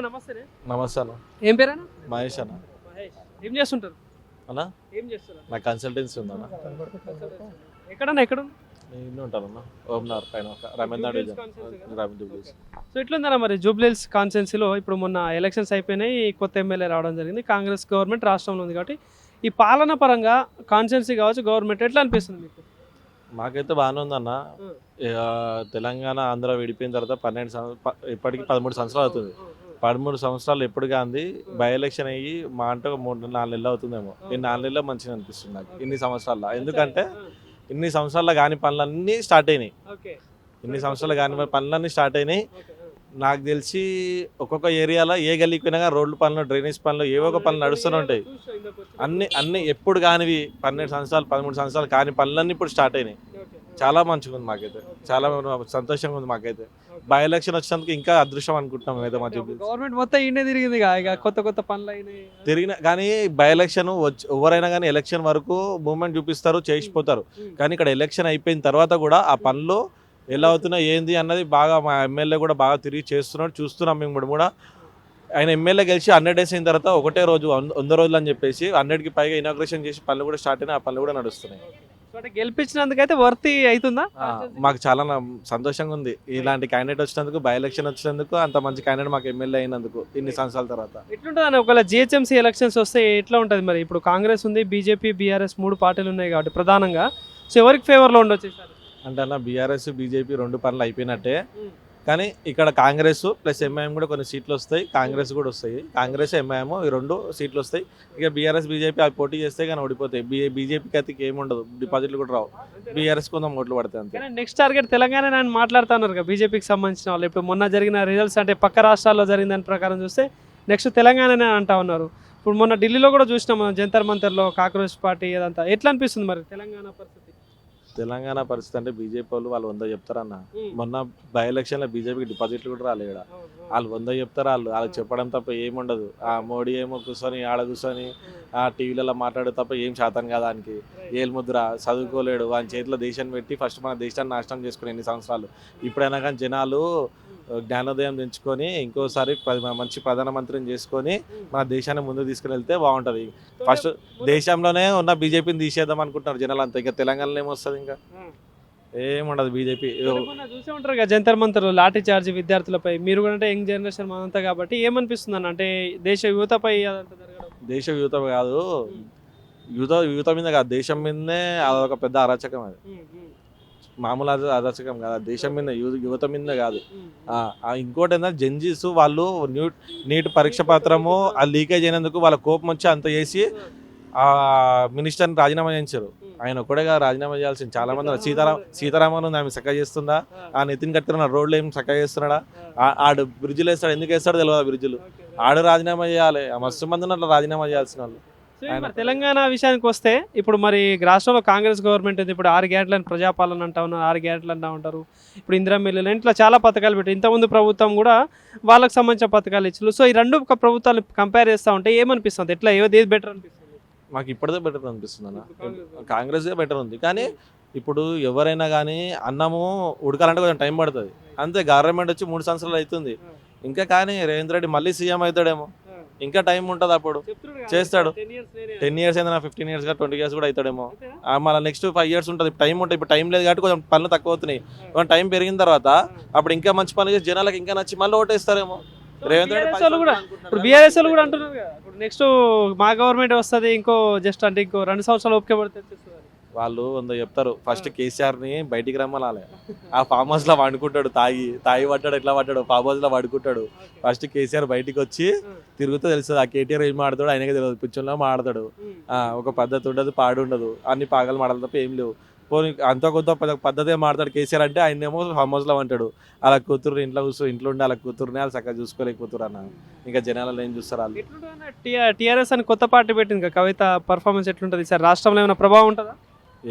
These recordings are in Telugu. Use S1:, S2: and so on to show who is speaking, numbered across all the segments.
S1: నమస్తే.
S2: నమస్తే అన్న.
S1: ఏం పేరన్నా?
S2: మహేష్ అన్న.
S1: మహేష్. ఏం చేస్తుంటారు
S2: అన్న
S1: ఏం చేస్తున్నారు?
S2: నా కన్సల్టెన్సీ ఉందన్న.
S1: ఎక్కడన్నా ఎక్కడ
S2: నేను ఉంటానన్న ఓమ్నార్ పైన రమేంద్ర డివిజన్.
S1: సో ఎట్లుందన్న మరి జూబ్లీహిల్స్ కాన్స్టిట్యున్సీలో ఇప్పుడు మొన్న ఎలక్షన్స్ అయిపోయినాయి, కొత్త ఎమ్మెల్యే రావడం జరిగింది, కాంగ్రెస్ గవర్నమెంట్ రాష్ట్రంలో ఉంది కాబట్టి ఈ పాలన పరంగా కాన్స్టిట్యున్సీ కావచ్చు గవర్నమెంట్ ఎట్లా అనిపిస్తుంది మీకు?
S2: మాకైతే బాగానే ఉందన్న. తెలంగాణ ఆంధ్ర విడిపోయిన తర్వాత 12 ఇప్పటికి 13 సంవత్సరాలు అవుతుంది. 13 సంవత్సరాలు ఎప్పుడు కానీ బై ఎలక్షన్ అయ్యి మా అంటే 3-4 నెలలు అవుతుందేమో. ఈ 4 నెలల్లో మంచిగా అనిపిస్తుంది నాకు ఇన్ని సంవత్సరాల్లో. ఎందుకంటే ఇన్ని సంవత్సరాల్లో కాని పనులన్నీ స్టార్ట్ అయినాయి. నాకు తెలిసి ఒక్కొక్క ఏరియాలో ఏ గల్లీకి పోయినా రోడ్ల పనులు, డ్రైనేజ్ పనులు, ఏవో ఒక పనులు నడుస్తూనే ఉంటాయి. అన్ని ఎప్పుడు కానివి 12 సంవత్సరాలు 13 సంవత్సరాలు కాని పనులన్నీ ఇప్పుడు స్టార్ట్ అయినాయి. చాలా మంచిగా ఉంది మాకైతే, చాలా సంతోషంగా ఉంది మాకైతే. బై ఎలక్షన్ వచ్చినందుకు ఇంకా అదృష్టం అనుకుంటున్నాం అయితే. మా
S1: గవర్నమెంట్ మొత్తం ఈయనే తిరిగింది, కొత్త పనులు అయినాయి
S2: తిరిగిన కానీ బై ఎలక్షన్ ఎవరైనా కానీ ఎలక్షన్ వరకు మూవ్మెంట్ చూపిస్తారు, చేసిపోతారు. కానీ ఇక్కడ ఎలక్షన్ అయిపోయిన తర్వాత కూడా ఆ పనులు ఎలా అవుతున్నా ఏంది అన్నది బాగా మా ఎమ్మెల్యే కూడా బాగా తిరిగి చేస్తున్నాడు, చూస్తున్నాం. మేము కూడా ఆయన ఎమ్మెల్యే గెలిచి 100 days అయిన తర్వాత ఒకటే రోజు 100 రోజులు అని చెప్పేసి 100కి పైగా ఇనాగ్రేషన్ చేసి పనులు కూడా స్టార్ట్ అయినాయి. ఆ పనులు కూడా నడుస్తున్నాయి.
S1: గెలిపించినందుకైతే వర్తి అవుతుందా?
S2: మాకు చాలా సంతోషంగా ఉంది ఇలాంటి క్యాండిడేట్ వచ్చినందుకు, బై ఎలక్షన్ వచ్చినందుకు, అంత మంచి క్యాండిడేట్ మాకు ఎమ్మెల్యే అయినందుకు ఇన్ని సంవత్సరాల తర్వాత.
S1: ఎట్లుంటుంది అని ఒకవేళ జిహెచ్ఎంసీ ఎలక్షన్స్ వస్తే ఎట్లా ఉంటుంది మరి? ఇప్పుడు కాంగ్రెస్ ఉంది, బీజేపీ, బీఆర్ఎస్ 3 పార్టీలు ఉన్నాయి కాబట్టి ప్రధానంగా సో ఎవరికి ఫేవర్లో ఉండొచ్చు
S2: అంటే అన్న బీఆర్ఎస్ బీజేపీ 2 పనులు అయిపోయినట్టే. కానీ ఇక్కడ కాంగ్రెస్ ప్లస్ ఎంఐఎం కూడా కొన్ని సీట్లు వస్తాయి, కాంగ్రెస్ కూడా వస్తాయి. కాంగ్రెస్ ఎంఐఎం ఈ 2 సీట్లు వస్తాయి. ఇక బీఆర్ఎస్ బీజేపీ అవి పోటీ చేస్తే కానీ ఓడిపోతాయి. బీజేపీకి అయితే ఏముండదు, డిపాజిట్లు కూడా రావు. బీఆర్ఎస్ కొంచెం ఓట్లు పడతాయి అంతే.
S1: నెక్స్ట్ టార్గెట్ తెలంగాణ అని మాట్లాడుతున్నారు కదా బీజేపీకి సంబంధించిన వాళ్ళు. ఇప్పుడు మొన్న జరిగిన రిజల్ట్స్ అంటే పక్క రాష్ట్రాల్లో జరిగిన దాని ప్రకారం చూస్తే నెక్స్ట్ తెలంగాణనే అంటా ఉన్నారు. ఇప్పుడు మొన్న ఢిల్లీలో కూడా చూసినాం మనం, జంతర్ మంతర్లో కాంగ్రెస్ పార్టీ ఏదంతా. ఎట్లా అనిపిస్తుంది మరి తెలంగాణ పరిస్థితి?
S2: తెలంగాణ పరిస్థితి అంటే బీజేపీ వాళ్ళు 100 చెప్తారన్న. మొన్న బై ఎలక్షన్లో బీజేపీకి డిపాజిట్లు కూడా రాలేదు. ఇక్కడ వాళ్ళు 100 చెప్తారు. వాళ్ళకి చెప్పడం తప్ప ఏముండదు. ఆ మోడీ ఏమో కూర్చొని ఆడ కూర్చొని ఆ టీవీలలో మాట్లాడే తప్ప ఏం శాతం కాదు. దానికి ఏలుముద్ర చదువుకోలేడు. వాని చేతిలో దేశాన్ని పెట్టి ఫస్ట్ మన దేశాన్ని నాశనం చేసుకుని ఎన్ని సంవత్సరాలు. ఇప్పుడైనా కానీ జనాలు జ్ఞానోదయం తెంచుకొని ఇంకోసారి మంచి ప్రధానమంత్రిని చేసుకొని మన దేశాన్ని ముందుకు తీసుకుని వెళ్తే బాగుంటుంది. ఫస్ట్ దేశంలోనే ఉన్న బీజేపీని తీసేద్దాం అనుకుంటున్నారు జనాలు అంతా. ఇంకా తెలంగాణలో ఏమొస్తుంది? ఇంకా ఏముండదు. బీజేపీ
S1: చూసే ఉంటారు కదా జంతర్ మంతర్ లాఠీ చార్జ్ విద్యార్థులపై. మీరు కూడా అంటే యంగ్ జనరేషన్ మనంతా కాబట్టి ఏమనిపిస్తుంది అన్న అంటే దేశ యువతపై
S2: దేశ యువత కాదు, యువత మీద కాదు, దేశం మీదనే అదొక పెద్ద అరాచకం. అది మామూలు అరాచకం కాదు, దేశం మీద యువత మీద కాదు. ఇంకోటి ఏంటంటే జెన్జీస్ వాళ్ళు నీట్ పరీక్ష పత్రము ఆ లీకేజ్ అయినందుకు వాళ్ళ కోపం వచ్చి అంత చేసి ఆ మినిస్టర్ని రాజీనామా చేయించారు. ఆయన ఒక్కడేగా రాజీనామా చేయాల్సింది. చాలా మంది సీతారామన్ ఉంది, ఆమె చక్కగా చేస్తుందా? ఆ నితిన్ గడ్కరీ రోడ్లు ఏం చక్కగా చేస్తున్నాడా? ఆడు బ్రిడ్జ్లు వేస్తాడు, ఎందుకు వేస్తాడో తెలియదు. బ్రిడ్జ్లు ఆడు రాజీనామా చేయాలి. మస్తు మంది ఉన్నట్లు రాజీనామా చేయాల్సిన వాళ్ళు.
S1: తెలంగాణ విషయానికి వస్తే ఇప్పుడు మరి రాష్ట్రంలో కాంగ్రెస్ గవర్నమెంట్ ఉంది. ఇప్పుడు 6 గ్యారెంటీలను ప్రజాపాలన అంటా ఉన్నారు, 6 గ్యారెంటీలు అంటా ఉంటారు. ఇప్పుడు ఇందిరా మిల్లులు ఇంట్లో చాలా పథకాలు పెట్టి ఇంతకుముందు ప్రభుత్వం కూడా వాళ్ళకి సంబంధించిన పథకాలు ఇచ్చారు. సో ఈ 2 ప్రభుత్వాలు కంపేర్ చేస్తూ ఉంటే ఏమనిపిస్తుంది? ఎట్లా ఏది బెటర్ అనిపిస్తుంది?
S2: మాకు ఇప్పటిదే బెటర్ అనిపిస్తుంది అన్న. కాంగ్రెస్ బెటర్ ఉంది. కానీ ఇప్పుడు ఎవరైనా కానీ అన్నము ఉడకాలంటే కొంచెం టైం పడుతుంది అంతే. గవర్నమెంట్ వచ్చి 3 సంవత్సరాలు అవుతుంది ఇంకా. కానీ రేవంత్ రెడ్డి మళ్ళీ సీఎం అవుతాడేమో, ఇంకా టైం ఉంటుంది. అప్పుడు చేస్తాడు. 10 years అయినా 15 years 20 years కూడా అవుతాడేమో. మళ్ళీ నెక్స్ట్ 5 years ఉంటుంది. టైం ఉంటుంది. ఇప్పుడు టైం లేదు కాబట్టి కొంచెం పనులు తక్కువ అవుతున్నాయి. కొంచెం టైం పెరిగిన తర్వాత అప్పుడు ఇంకా మంచి పనులు చేసి జనాలకు ఇంకా నచ్చి మళ్ళీ ఓటేస్తారేమో. రేవంత్ రెడ్డి
S1: కూడా ఇప్పుడు బీఆర్ఎస్ వాళ్ళు కూడా అంటున్నారు కదా ఇప్పుడు నెక్స్ట్ మా గవర్నమెంట్ వస్తుంది, ఇంకో జస్ట్ అంటే ఇంకో 2 సంవత్సరాలు ఓపిక పడితే
S2: వాళ్ళు 100 చెప్తారు. ఫస్ట్ కేసీఆర్ని బయటికి రమ్మనాలి. ఆ ఫామ్ హౌస్లో వండుకుంటాడు, తాగి పడ్డాడు, ఎట్లా పడ్డాడు, ఫామ్ హౌస్లో వండుకుంటాడు. ఫస్ట్ కేసీఆర్ బయటికి వచ్చి తిరుగుతూ తెలుస్తుంది. ఆ కేటీఆర్ ఏం మాడతాడు ఆయనకే తెలియదు. పిచ్చంలో మాడతాడు. ఒక పద్ధతి ఉండదు, పాడు ఉండదు. అన్ని పాగలు మాడలు తప్ప ఏం లేవు. పోనీ అంత కొంత పద్ధతి మాడతాడు కేసీఆర్ అంటే. ఆయన ఏమో ఫామ్ హౌస్లో అంటాడు. అలా కూతురు ఇంట్లో ఉండి అలా కూతురుని వాళ్ళు చక్కగా చూసుకోలేకపోతురు అన్న. ఇంకా జనాలలో ఏం చూస్తారు వాళ్ళు.
S1: టీఆర్ఎస్ అని కొత్త పార్టీ పెట్టింది, కవిత పర్ఫార్మెన్స్ ఎట్లుంటుంది సార్? రాష్ట్రంలో ఏమైనా ప్రభావం ఉంటుందా?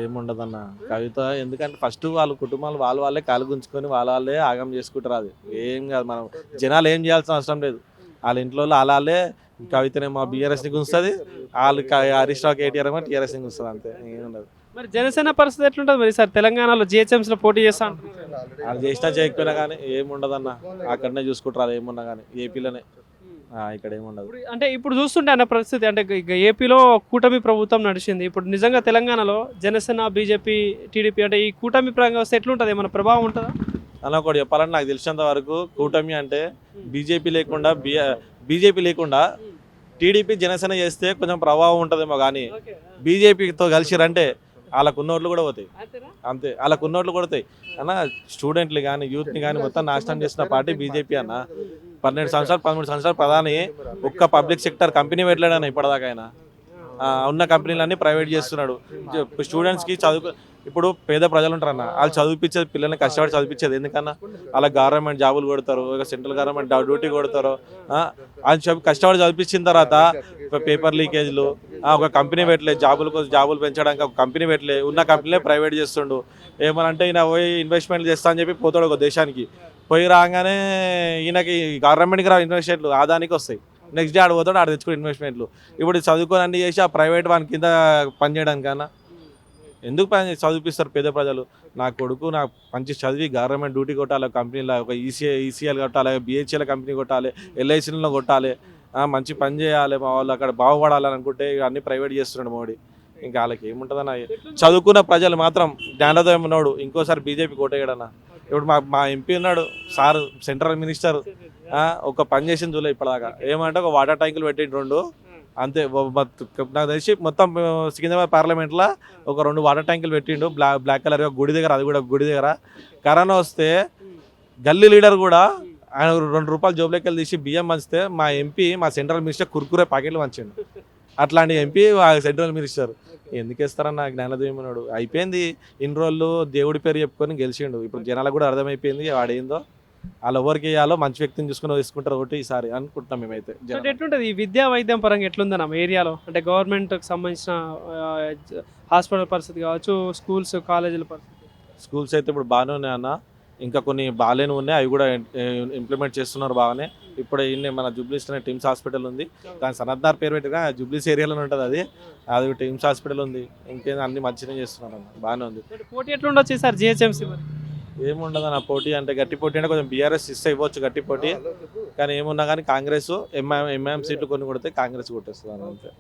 S2: ఏముండదన్న కవిత. ఎందుకంటే ఫస్ట్ వాళ్ళ కుటుంబాలు వాళ్ళే కాలు గుంజుకొని వాళ్ళే ఆగం చేసుకుంటారు. అది ఏం కాదు. మనం జనాలు ఏం చేయాల్సిన అవసరం లేదు. వాళ్ళ ఇంట్లో వాళ్ళే కవితనేమో బీఆర్ఎస్ని గుంస్తుంది, వాళ్ళు హరీష్ రావు కేటీఆర్ ఏమో టీఆర్ఎస్ని గుంస్తుంది. అంతే, ఏముండదు.
S1: మరి జనసేన పరిస్థితి ఎట్లుంటుంది మరి సార్? తెలంగాణలో జిహెచ్ఎంసీలో పోటీ చేస్తా అంటున్నారు.
S2: వాళ్ళు చేసినా చేయకపోయినా కానీ ఏముండదన్న. అక్కడనే చూసుకుంటారు. అది ఏమున్నా కానీ ఏపీలోనే ఇక్కడ ఏముండదు.
S1: అంటే ఇప్పుడు చూస్తుంటే అన్న పరిస్థితి అంటే ఇక ఏపీలో కూటమి ప్రభుత్వం నడిచింది. ఇప్పుడు నిజంగా తెలంగాణలో జనసేన, బీజేపీ, టీడీపీ అంటే ఈ కూటమి పరంగా వస్తే ఎట్లుంటుంది? ఏమైనా ప్రభావం ఉంటుందా
S2: అలా ఒకటి చెప్పాలంటే నాకు తెలిసినంత వరకు కూటమి అంటే బీజేపీ లేకుండా టీడీపీ జనసేన చేస్తే కొంచెం ప్రభావం ఉంటుందేమో, కానీ బీజేపీతో కలిసిరంటే వాళ్ళకు ఉన్నోట్లు కూడా పోతాయి. అంతే, వాళ్ళకు ఉన్నోట్లు కొడతాయి అన్న. స్టూడెంట్లు కానీ యూత్ని కానీ మొత్తం నాశనం చేసిన పార్టీ బీజేపీ అన్న. 12 సంవత్సరాలు 13 సంవత్సరాలు ప్రధాని ఒక్క పబ్లిక్ సెక్టర్ కంపెనీ పెట్టలేడన్న ఇప్పటిదాకా. ఆయన ఉన్న కంపెనీలన్నీ ప్రైవేట్ చేస్తున్నాడు. స్టూడెంట్స్కి ఇప్పుడు పేద ప్రజలు ఉంటారన్న, వాళ్ళు చదివించేది పిల్లల్ని కష్టపడి చదివించేది ఎందుకన్నా? అలా గవర్నమెంట్ జాబులు కొడతారు, సెంట్రల్ గవర్నమెంట్ డ్యూటీ కొడతారు. అని చెప్పి కష్టపడి చదివించిన తర్వాత పేపర్ లీకేజ్లు, ఒక కంపెనీ పెట్టలే, జాబులు పెంచడానికి ఒక కంపెనీ పెట్టలే, ఉన్న కంపెనీలే ప్రైవేట్ చేస్తుండు. ఏమనంటే ఈయన పోయి ఇన్వెస్ట్మెంట్ చేస్తా అని చెప్పి పోతాడు ఒక దేశానికి. పోయి రాగానే ఈయనకి గవర్నమెంట్కి ఇన్వెస్ట్మెంట్లు ఆదానికి వస్తాయి. నెక్స్ట్ డే ఆడ పోతాడు, ఆడ తెచ్చుకుని ఇన్వెస్ట్మెంట్లు. ఇప్పుడు చదువుకొని అన్ని చేసి ఆ ప్రైవేట్ వాని కింద పనిచేయడానికన్నా ఎందుకు పని చదివిపిస్తారు పేద ప్రజలు? నా కొడుకు నాకు మంచి చదివి గవర్నమెంట్ డ్యూటీ కొట్టాలి, కంపెనీలో ఒక ఈసీఎల్ కొట్టాలి, బిహెచ్ఎల్ కంపెనీ కొట్టాలి, ఎల్ఐసీలో కొట్టాలి, మంచి పని చేయాలి, మా వాళ్ళు అక్కడ బాగుపడాలని అనుకుంటే అన్ని ప్రైవేట్ చేస్తున్నాడు మోడీ. ఇంకా వాళ్ళకి ఏముంటుందన్న? చదువుకున్న ప్రజలు మాత్రం జ్ఞానోదయం ఉన్నాడు ఇంకోసారి బీజేపీ కోటేయడన్న. ఇప్పుడు మా ఎంపీ ఉన్నాడు సార్, సెంట్రల్ మినిస్టర్, ఒక పని చేసింది చూలే ఇప్పటిదాకా. ఏమంటే ఒక వాటర్ ట్యాంకులు పెట్టిండు 2 అంతే. నాకు తెలిసి మొత్తం సికింద్రాబాద్ పార్లమెంట్లో ఒక 2 వాటర్ ట్యాంకులు పెట్టిండు బ్లాక్ కలర్ గుడి దగ్గర. అది కూడా గుడి దగ్గర కరోనా వస్తే గల్లీ లీడర్ కూడా ఆయన 2 రూపాయలు జోబులోకి వెళ్ళి తీసి బియ్యం పంచితే మా ఎంపీ, మా సెంట్రల్ మినిస్టర్ కుర్కురే ప్యాకెట్లు పంచిండు. అట్లాంటి ఎంపీ సెంట్రల్ మినిస్టర్ ఎందుకు ఇస్తారన్న? జ్ఞానోదయం ఉన్నాడు. అయిపోయింది. ఇన్ని రోజులు దేవుడి పేరు చెప్పుకొని గెలిచిండు. ఇప్పుడు జనాలకు కూడా అర్థమైపోయింది వాడేందో. వాళ్ళు ఎవరికి వేయాలో మంచి వ్యక్తిని చూసుకుని వేసుకుంటారు ఒకటి ఈసారి అనుకుంటున్నాం మేమైతే.
S1: ఎట్లుంటుంది ఈ విద్యా వైద్యం పరంగా ఎట్లుందన్న ఏరియాలో? అంటే గవర్నమెంట్కి సంబంధించిన హాస్పిటల్ పరిస్థితి కావచ్చు, స్కూల్స్ కాలేజీల పరిస్థితి.
S2: స్కూల్స్ అయితే ఇప్పుడు బాగానే ఉన్నాయి అన్న. ఇంకా కొన్ని బాగాలేని ఉన్నాయి, అవి కూడా ఇంప్లిమెంట్ చేస్తున్నారు బాగానే. ఇప్పుడు మన జూబ్లీస్లోనే టిమ్స్ హాస్పిటల్ ఉంది. దాని సనద్దార్ పేరు పెట్టిగా జూబ్లీస్ ఏరియాలోనే ఉంటుంది. అది టిమ్స్ హాస్పిటల్ ఉంది. ఇంకేం అన్ని మంచిగా చేస్తున్నారు అన్న, బాగానే ఉంది.
S1: పోటీ ఎట్లుండొచ్చు సార్ జిహెచ్ఎంసీ?
S2: ఏముండదు అన్న పోటీ అంటే, గట్టి పోటీ అంటే కొంచెం బీఆర్ఎస్ ఇవ్వచ్చు గట్టి పోటీ, కానీ ఏమున్నా కానీ కాంగ్రెస్ ఎంఐఎం సీట్లు కొన్ని కొడితే కాంగ్రెస్ కొట్టేస్తుంది అంతే.